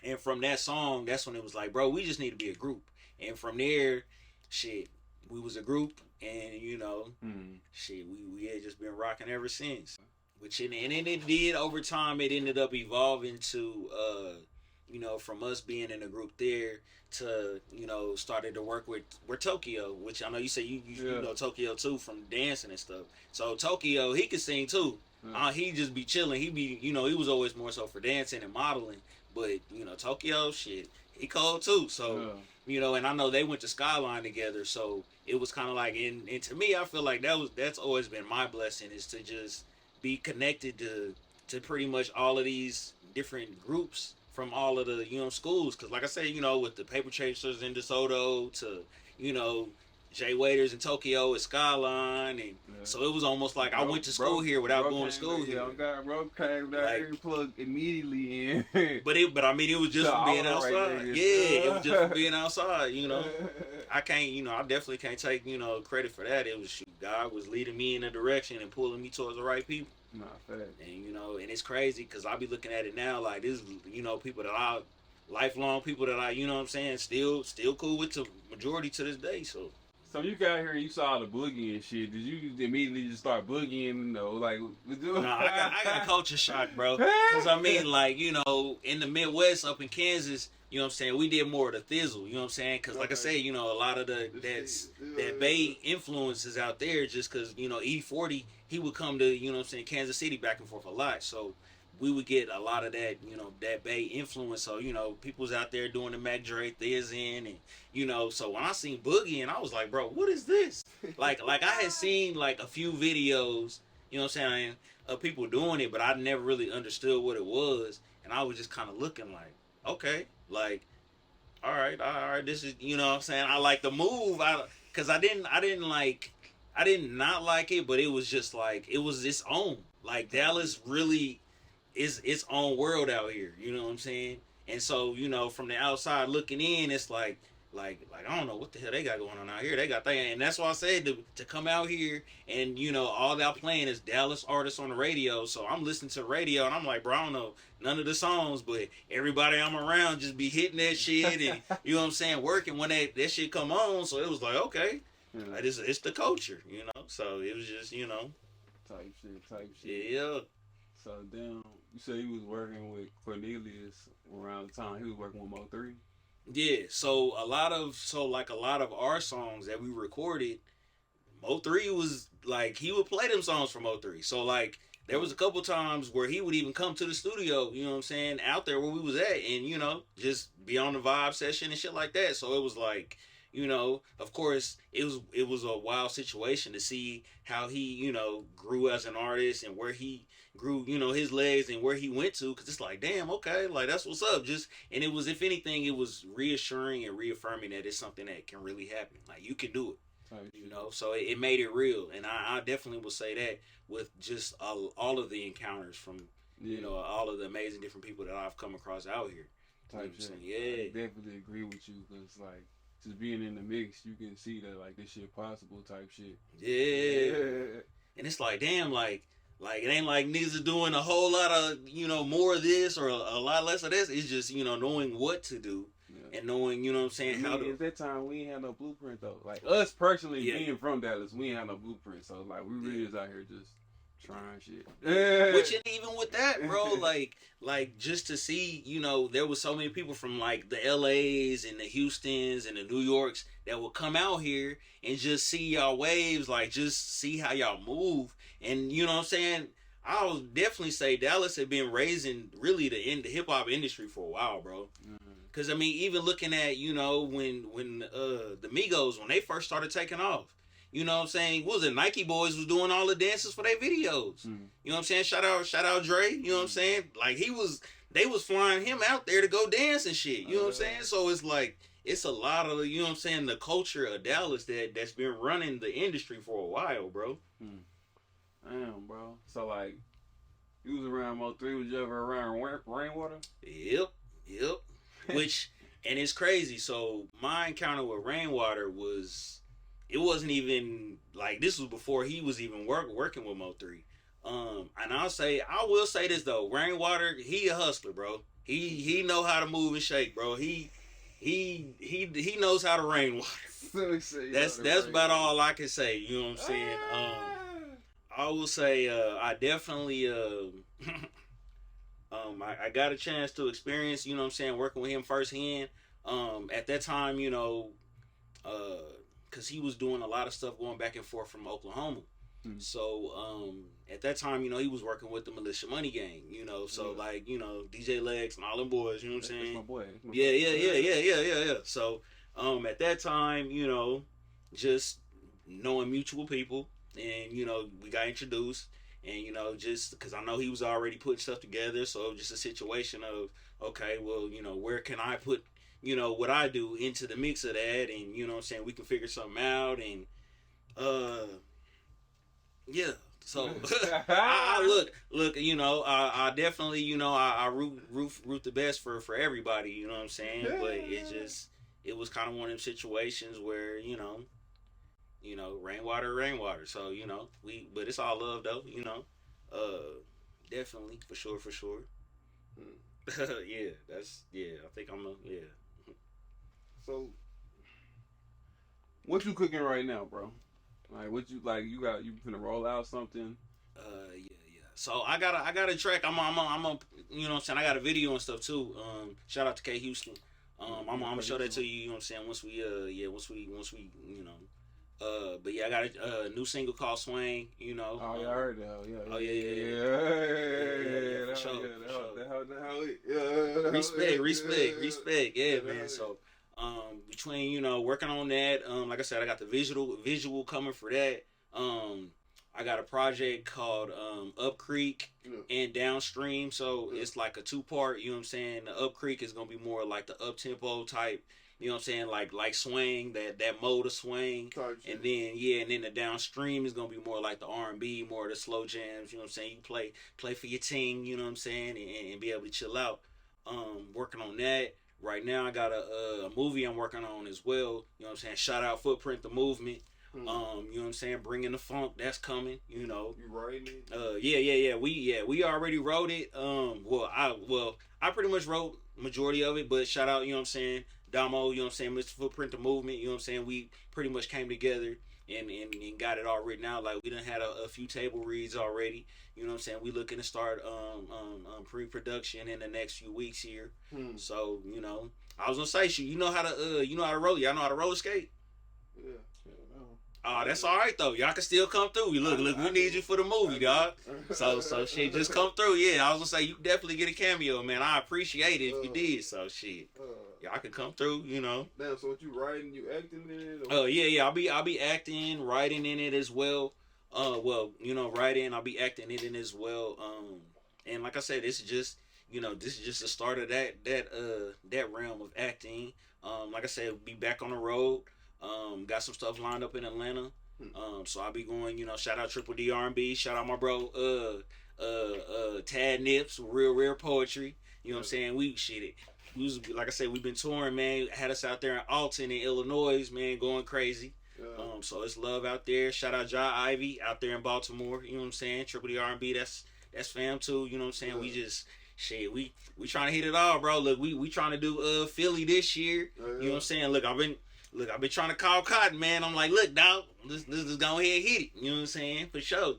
And from that song, that's when it was like, bro, we just need to be a group. And from there, shit, we was a group, and shit, we had just been rocking ever since. Which and then it did over time. It ended up evolving to, from us being in a group there to started to work with Tokyo, which I know you say you know Tokyo too from dancing and stuff. So Tokyo, he could sing too. He just be chilling. He be he was always more so for dancing and modeling. But Tokyo, shit, he cold too. So and I know they went to Skyline together. So it was kind of like, and to me, I feel like that's always been my blessing, is to just be connected to pretty much all of these different groups from all of the schools. Because like I said, with the Paper Chasers in DeSoto to Jay Waiters in Tokyo at Skyline, and so it was almost like I went to school here without going to school here. Bro came down here, plugged immediately in. but I mean, it was just from being outside. Right, it was just from being outside. I can't, I definitely can't take credit for that. It was God was leading me in a direction and pulling me towards the right people. Nah, fact. And and it's crazy because I be looking at it now like this, people that I lifelong people that I, still cool with the majority to this day. So you got here and you saw the boogie and shit. Did you immediately just start boogieing? Like, no, I got culture shock, bro. Because I mean, like, in the Midwest, up in Kansas, we did more of the thizzle. You know what I'm saying? Because like I said, a lot of that Bay influences out there. Just because E40, he would come to Kansas City back and forth a lot. So we would get a lot of that, that Bay influence. So, people was out there doing the Mac Dre thizzing, and, so when I seen Boogie, and I was like, bro, what is this? like I had seen like a few videos, of people doing it, but I never really understood what it was. And I was just kind of looking like, okay, like, all right, this is, I like the move. Cause I did not like it, but it was just like, it was its own. Like Dallas really is its own world out here, you know what I'm saying? And so, from the outside looking in, it's like I don't know what the hell they got going on out here. They got things, and that's why I said to come out here and all they're playing is Dallas artists on the radio. So I'm listening to the radio and I'm like, bro, I don't know none of the songs, but everybody I'm around just be hitting that shit and you know what I'm saying, working when that shit come on. So it was like, okay, like, it's the culture, So it was just type shit. Yeah. So damn, you said he was working with Cornelius around the time he was working with Mo3. Yeah, so a lot of our songs that we recorded, Mo3 was like, he would play them songs from Mo3. So like there was a couple times where he would even come to the studio, you know what I'm saying, out there where we was at, and just be on the vibe session and shit like that. So it was like, of course it was a wild situation to see how he, grew as an artist and where he grew, his legs and where he went to, because it's like, damn, okay, like that's what's up. And it was, if anything, it was reassuring and reaffirming that it's something that can really happen. Like you can do it. So it made it real, and I definitely would say that with just all of the encounters from all of the amazing different people that I've come across out here. Type shit. Yeah, I definitely agree with you, because like just being in the mix, you can see that like this shit possible type shit. Yeah. And it's like, damn, like it ain't like niggas are doing a whole lot of more of this or a lot less of this. It's just knowing what to do. And knowing, what I'm saying, how to... At that time, we ain't had no blueprint, though. Like, us personally, being from Dallas, we ain't had no blueprint. So, like, we really is out here just trying shit. Which, and even with that, bro, like just to see, there was so many people from, like, the LAs and the Houstons and the New Yorks that would come out here and just see y'all waves, like, just see how y'all move. And, you know what I'm saying? I'll definitely say Dallas had been raising, really, the hip-hop industry for a while, bro. Because, I mean, even looking at, when the Migos, when they first started taking off, you know what I'm saying? What was it? Nike Boys was doing all the dances for their videos. You know what I'm saying? Shout out Dre, you know what I'm saying? Like, they was flying him out there to go dance and shit, you know what I'm saying? So it's like, it's a lot of, you know what I'm saying, the culture of Dallas that's been running the industry for a while, bro. Damn, bro. So like, you was around Mo3. Was you ever around Rainwater? Yep. Which, and it's crazy. So my encounter with Rainwater it wasn't even like, this was before he was even working with Mo3. And I will say this though, Rainwater, he a hustler, bro. He know how to move and shake, bro. He knows how to rainwater. That's about all I can say. You know what I'm saying? I will say I definitely I got a chance to experience, you know what I'm saying, working with him firsthand. At that time, you know, because he was doing a lot of stuff going back and forth from Oklahoma. So at that time, you know, he was working with the Militia Money Gang, you know, so like, you know, DJ Lex and all them boys, you know what I'm saying? That's my boy. Yeah. So at that time, you know, just knowing mutual people, and you know, we got introduced, and you know, just because I know he was already putting stuff together, so just a situation of, okay, well, you know, where can I put, you know, what I do into the mix of that, and you know what I'm saying, we can figure something out, and yeah. So I look, you know, I definitely, you know, I root the best for everybody, you know what I'm saying? But it was kind of one of them situations where, you know, rainwater. So, you know, but it's all love though, you know. Definitely, for sure. I think So, what you cooking right now, bro? Like, what you like? You finna roll out something? Yeah. So I got a track. I'm you know what I'm saying, I got a video and stuff too. Shout out to K Houston. I'm gonna show that to you. You know what I'm saying? Once we you know. But yeah, I got a new single called Swing. You know. Oh yeah, I heard that. Oh yeah. Respect. Yeah, man. So. Between, you know, working on that, like I said, I got the visual coming for that. I got a project called Up Creek and Downstream, so it's like a 2-part, you know what I'm saying. The Up Creek is gonna be more like the up tempo type, you know what I'm saying, like swing, that mode of swing, and then the Downstream is gonna be more like the R&B, more of the slow jams, you know what I'm saying. You play for your team, you know what I'm saying, and be able to chill out. Working on that. Right now, I got a movie I'm working on as well. You know what I'm saying? Shout out Footprint the Movement. You know what I'm saying? Bringing the funk, that's coming. You know. You writing it? Yeah. We already wrote it. I pretty much wrote majority of it, but shout out, you know what I'm saying, Damo. You know what I'm saying, Mr. Footprint the Movement. You know what I'm saying? We pretty much came together and got it all written out. Like, we done had a few table reads already. You know what I'm saying? We looking to start pre-production in the next few weeks here. So, you know, I was gonna say, you know how to roll. Y'all know how to roller skate? Yeah. Oh, that's all right though. Y'all can still come through. Look, we need you for the movie, dog. So shit, just come through. Yeah, I was gonna say, you definitely get a cameo, man. I appreciate it if you did. So shit, y'all can come through. You know. Damn. So what you writing? You acting in it? Oh yeah. I'll be acting, writing in it as well. You know, writing. I'll be acting in it as well. And like I said, this is just the start of that realm of acting. Like I said, we'll be back on the road. Got some stuff lined up in Atlanta. So I'll be going, you know, shout out Triple D R&B, shout out my bro Tad Nips, real poetry. You know what I'm saying? We was, like I said, we've been touring, man. Had us out there in Alton in Illinois, man, going crazy. So it's love out there. Shout out Ja Ivy out there in Baltimore. You know what I'm saying? Triple D R&B, that's fam too. You know what I'm saying? We just we trying to hit it all, bro. Look, we trying to do Philly this year. You know what I'm saying? Look, I've been trying to call Cotton, man. I'm like, look, dog, let's go ahead and hit it. You know what I'm saying? For sure.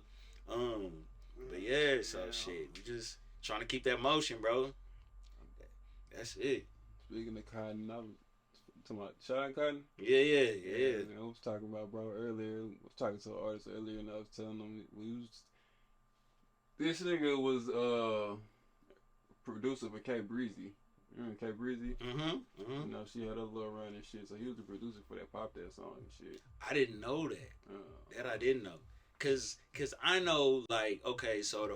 But yeah, so shit, we just trying to keep that motion, bro. That's it. Speaking of Cotton, I was talking about Sean Cotton. Yeah. I was talking about, bro, earlier. I was talking to an artist earlier, and I was telling him this nigga was producer for K Breezy. You remember K Breezy? You know, she had a little run and shit, so he was the producer for that Pop That song and shit. I didn't know that. That I didn't know. Cause I know, like, okay, so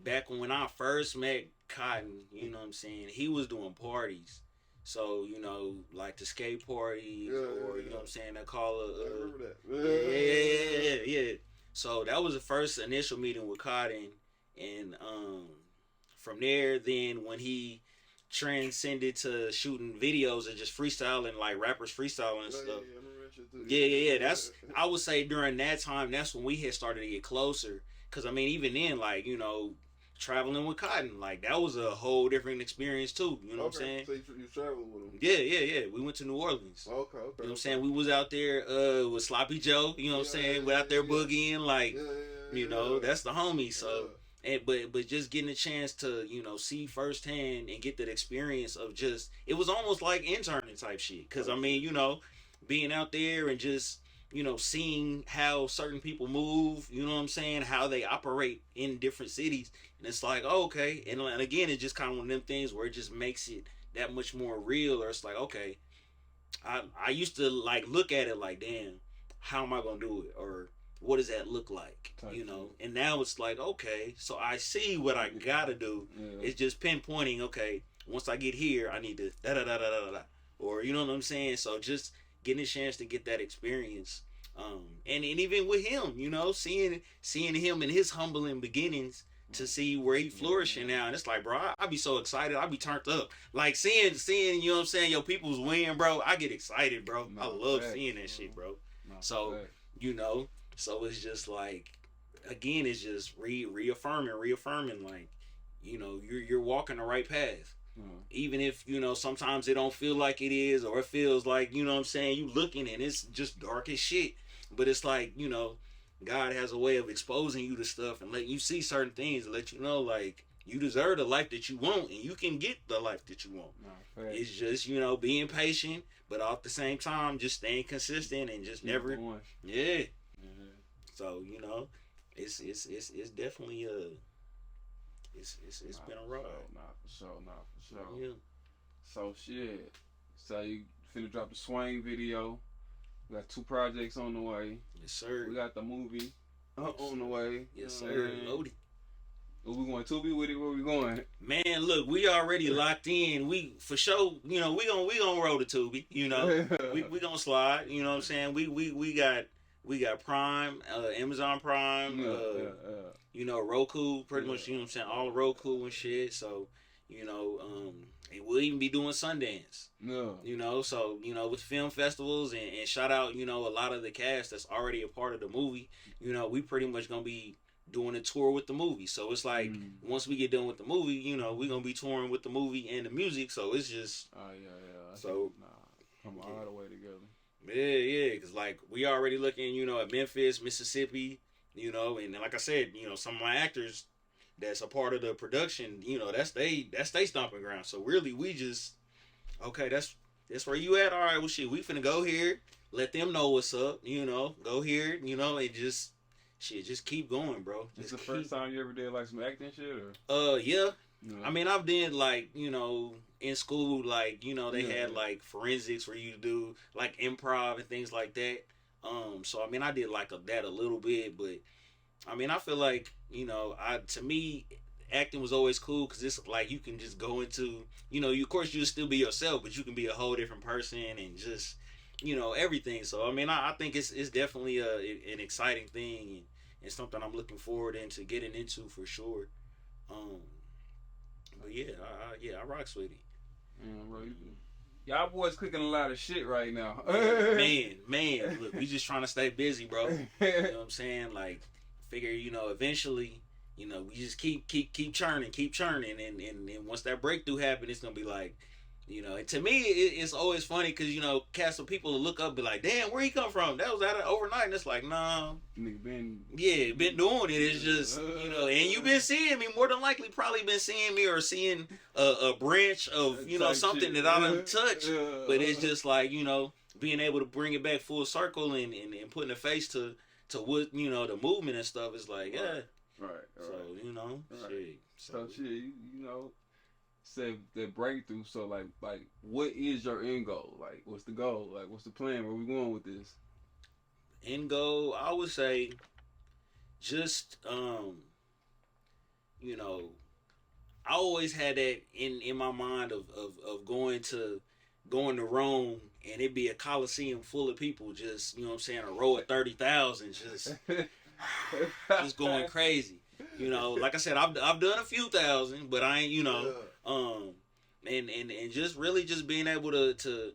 back when I first met Cotton, you know what I'm saying, he was doing parties. So, you know, like the skate parties, or you know what I'm saying, they call it. I remember that. Yeah. So that was the first initial meeting with Cotton, and from there, then when he transcended to shooting videos and just freestyling, like rappers freestyling and stuff. Yeah. That's, I would say during that time, that's when we had started to get closer. Cause I mean, even then, like, you know, traveling with Cotton, like that was a whole different experience too. You know what I'm saying? So you traveled with him? Yeah. We went to New Orleans. Okay. You know what I'm saying? We was out there with Sloppy Joe. You know what I'm saying? We out there boogieing, like, you know, that's the homie. So. And, but just getting a chance to, you know, see firsthand and get that experience of just, it was almost like interning type shit. Cause I mean, you know, being out there and just, you know, seeing how certain people move, you know what I'm saying, how they operate in different cities, and it's like, oh, okay, and again, it's just kind of one of them things where it just makes it that much more real. Or it's like, okay, I used to like look at it like, damn, how am I gonna do it, or what does that look like, you know? And now it's like, okay, so I see what I gotta do. It's just pinpointing, okay, once I get here, I need to da da da da da da, or you know what I'm saying. So just getting a chance to get that experience, and even with him, you know, seeing him in his humbling beginnings to see where he flourishing now, and it's like, bro, I be so excited, I be turned up, like seeing, you know what I'm saying, your people's win, bro. I get excited, bro. I love seeing that shit, bro. So you know. So it's just like, again, it's just reaffirming, like, you know, you're walking the right path. Even if, you know, sometimes it don't feel like it is, or it feels like, you know what I'm saying, you looking and it's just dark as shit. But it's like, you know, God has a way of exposing you to stuff and letting you see certain things and let you know, like, you deserve the life that you want, and you can get the life that you want. It's just, you know, being patient, but at the same time, just staying consistent and just never going. Yeah. So, you know, it's definitely it's been a ride. For sure. Yeah. So shit. So you finna drop the Swing video. We got 2 projects on the way. Yes, sir. We got the movie on the way. Yes, sir. Loaded. We going Tubi with it? Where we going? Man, look, we already locked in. We for sure, you know, we gonna roll the Tubi. You know, we gonna slide. You know what I'm saying? We got Prime, Amazon Prime, you know, Roku, pretty much, you know what I'm saying, all Roku and shit. So, you know, and we'll even be doing Sundance. You know, so, you know, with film festivals and shout out, you know, a lot of the cast that's already a part of the movie. You know, we pretty much gonna be doing a tour with the movie. So it's like, once we get done with the movie, you know, we're gonna be touring with the movie and the music. So it's just, so come all the way together. Yeah, because like we already looking, you know, at Memphis, Mississippi, you know, and like I said, you know, some of my actors that's a part of the production, you know, that's they stomping ground. So really, we just, okay, that's where you at. All right, well, shit, we finna go here, let them know what's up, you know, go here, you know, and just just keep going, bro. This the first time you ever did like some acting shit, or? Yeah. I mean, I've did like, you know, in school, like, you know, they had like forensics where you do like improv and things like that. So I mean, I did like that a little bit, but I mean, I feel like, you know, to me, acting was always cool because it's like you can just go into, you know, of course you'll still be yourself, but you can be a whole different person and just, you know, everything. So I mean, I think it's definitely an exciting thing and something I'm looking forward into getting into for sure. But yeah, I rocks with it. Bro, y'all boys cooking a lot of shit right now. man, look, we just trying to stay busy, bro. You know what I'm saying? Like, figure, you know, eventually, you know, we just keep churning, and once that breakthrough happens, it's gonna be like, you know, and to me, it's always funny because, you know, cast of people to look up, be like, damn, where he come from? That was out of overnight, and it's like, nah, nigga been doing it. It's just, you know, and you been seeing me, more than likely, probably been seeing me or seeing a branch of, you know, something that I done touched, but it's just like, you know, being able to bring it back full circle and putting a face to what, you know, the movement and stuff is like, yeah, right. So you know, shit. So shit, you know. Said the breakthrough. So like what is your end goal? Like, what's the goal? Like, what's the plan? Where we going with this? End goal, I would say, just you know, I always had that in my mind of going to going to Rome and it be a coliseum full of people, just, you know what I'm saying, a row of 30,000, just going crazy. You know, like I said, I've done a few thousand, but I ain't, you know, and just really just being able to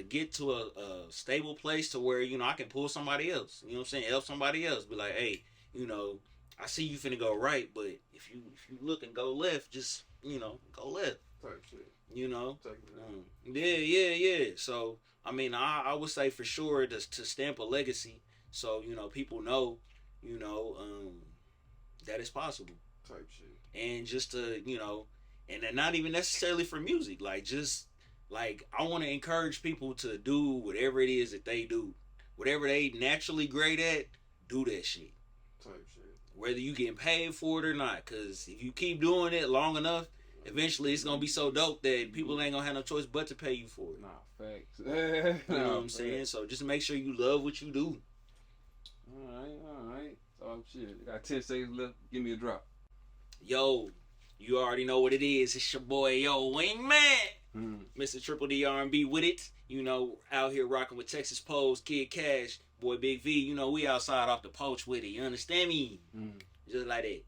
get to a stable place to where, you know, I can pull somebody else, you know what I'm saying, help somebody else, be like, hey, you know, I see you finna go right, but if you look and go left, just, you know, go left. Type shit. You know, yeah. So I mean, I would say for sure to stamp a legacy, so you know people know, you know, that it's possible. Type shit. And just to, you know, and then not even necessarily for music, like just like I want to encourage people to do whatever it is that they do, whatever they naturally great at, do that shit. Type shit. Whether you getting paid for it or not, because if you keep doing it long enough, eventually it's gonna be so dope that people ain't gonna have no choice but to pay you for it. Nah, facts. You know what I'm saying? So just make sure you love what you do. Alright. So shit. Got 10 seconds left. Give me a drop. Yo, you already know what it is. It's your boy YoWINGMAN. Mr. Triple D R&B with it. You know, out here rocking with Texxposed, Kid Cash, boy Big V. You know, we outside off the porch with it. You understand me? Just like that.